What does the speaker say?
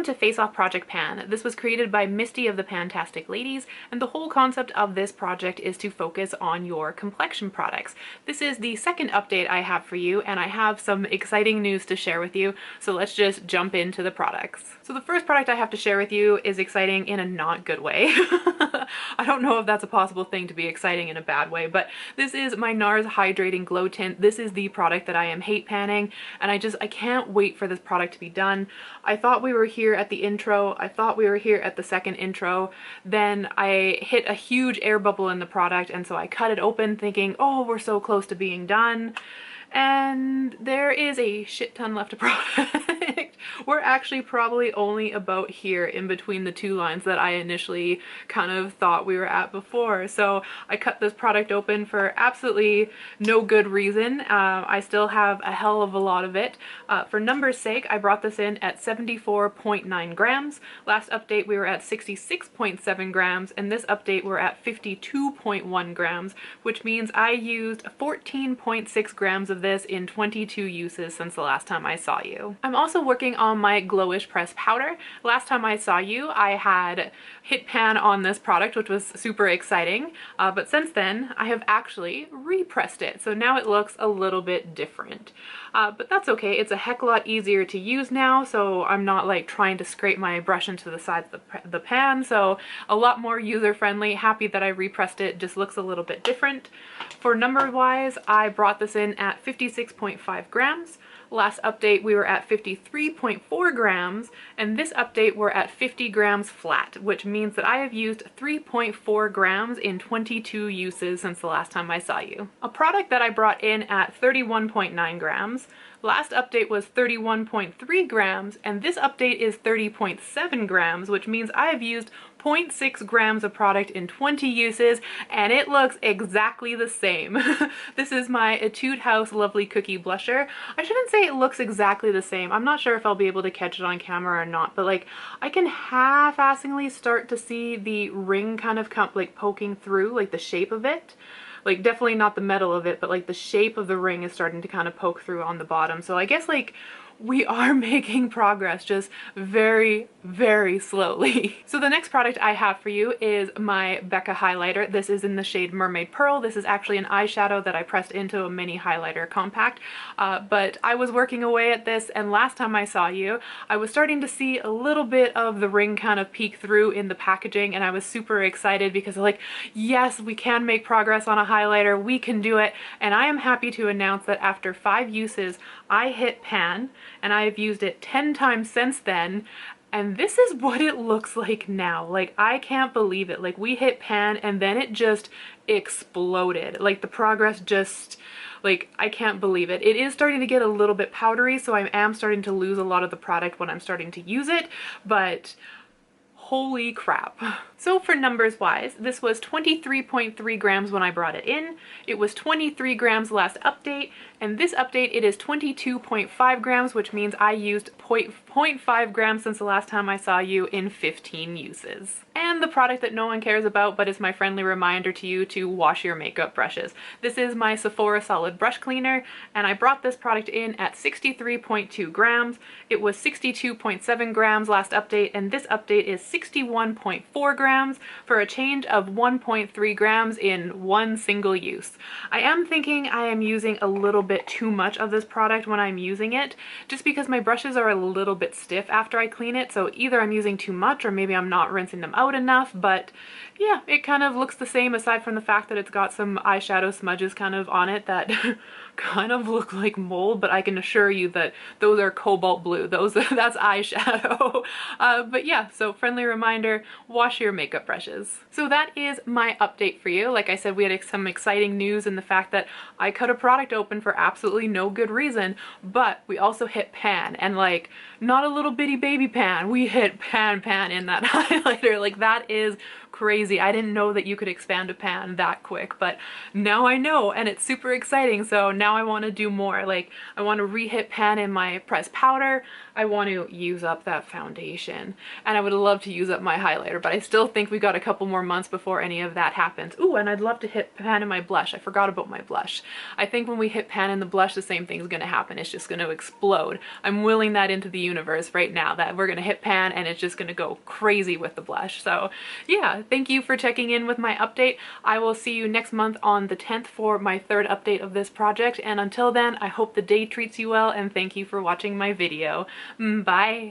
to Face Off Project Pan. This was created by Misty of the Pantastic Ladies, and the whole concept of this project is to focus on your complexion products. This is the second update I have for you, and I have some exciting news to share with you, so let's just jump into the products. So the first product I have to share with you is exciting in a not good way. I don't know if that's a possible thing to be exciting in a bad way, but this is my NARS Hydrating Glow Tint. This is the product that I am hate panning, and I can't wait for this product to be done. I thought we were here at the intro. I thought we were here at the second intro. Then I hit a huge air bubble in the product, and so I cut it open thinking, oh, we're so close to being done. And there is a shit ton left of product. We're actually probably only about here in between the two lines that I initially kind of thought we were at before. So I cut this product open for absolutely no good reason. I still have a hell of a lot of it. For numbers' sake, I brought this in at 74.9 grams. Last update we were at 66.7 grams, and this update we're at 52.1 grams, which means I used 14.6 grams of this in 22 uses since the last time I saw you. I'm also working on my Glowish Press powder. Last time I saw you, I had hit pan on this product, which was super exciting, but since then I have actually repressed it, so now it looks a little bit different. But that's okay, it's a heck of a lot easier to use now, so I'm not like trying to scrape my brush into the sides of the pan, so a lot more user-friendly. Happy that I repressed it, just looks a little bit different. For number-wise, I brought this in at 56.5 grams. Last update we were at 53.4 grams, and this update we're at 50 grams flat, which means that I have used 3.4 grams in 22 uses since the last time I saw you. A product that I brought in at 31.9 grams. Last update was 31.3 grams, and this update is 30.7 grams, which means I have used 0.6 grams of product in 20 uses, and it looks exactly the same. This is my Etude House Lovely Cookie Blusher. I shouldn't say it looks exactly the same. I'm not sure if I'll be able to catch it on camera or not, but like I can half-assingly start to see the ring kind of like poking through, like the shape of it. Like definitely not the metal of it, but like the shape of the ring is starting to kind of poke through on the bottom. So I guess like we are making progress, just very, very slowly. So the next product I have for you is my Becca highlighter. This is in the shade Mermaid Pearl. This is actually an eyeshadow that I pressed into a mini highlighter compact. But I was working away at this, and last time I saw you, I was starting to see a little bit of the ring kind of peek through in the packaging, and I was super excited because like, yes, we can make progress on a highlighter, we can do it. And I am happy to announce that after 5 uses, I hit pan, and I have used it 10 times since then, and this is what it looks like now. Like, I can't believe it. Like, we hit pan and then it just exploded. Like, the progress just, like, I can't believe it. It is starting to get a little bit powdery, so I am starting to lose a lot of the product when I'm starting to use it, but holy crap. So for numbers wise, this was 23.3 grams when I brought it in. It was 23 grams last update, and this update it is 22.5 grams, which means I used 0.5 grams since the last time I saw you in 15 uses. And the product that no one cares about, but is my friendly reminder to you to wash your makeup brushes. This is my Sephora Solid Brush Cleaner, and I brought this product in at 63.2 grams. It was 62.7 grams last update, and this update is 61.4 grams for a change of 1.3 grams in one single use. I am thinking I am using a little bit too much of this product when I'm using it, just because my brushes are a little bit stiff after I clean it, so either I'm using too much or maybe I'm not rinsing them out enough, but yeah, it kind of looks the same aside from the fact that it's got some eyeshadow smudges kind of on it that kind of look like mold, but I can assure you that those are cobalt blue. That's eyeshadow. But yeah, so friendly reminder, wash your makeup brushes. So that is my update for you. Like I said, we had some exciting news in the fact that I cut a product open for absolutely no good reason, but we also hit pan, and like not a little bitty baby pan. We hit pan in that highlighter. Like that is crazy. I didn't know that you could expand a pan that quick, but now I know, and it's super exciting. So now I want to do more. Like, I want to re-hit pan in my pressed powder. I want to use up that foundation, and I would love to use up my highlighter, but I still think we got a couple more months before any of that happens. Ooh, and I'd love to hit pan in my blush. I forgot about my blush. I think when we hit pan in the blush, the same thing's going to happen. It's just going to explode. I'm willing that into the universe right now, that we're going to hit pan and it's just going to go crazy with the blush. So yeah, thank you for checking in with my update. I will see you next month on the 10th for my third update of this project, and until then, I hope the day treats you well, and thank you for watching my video. Bye!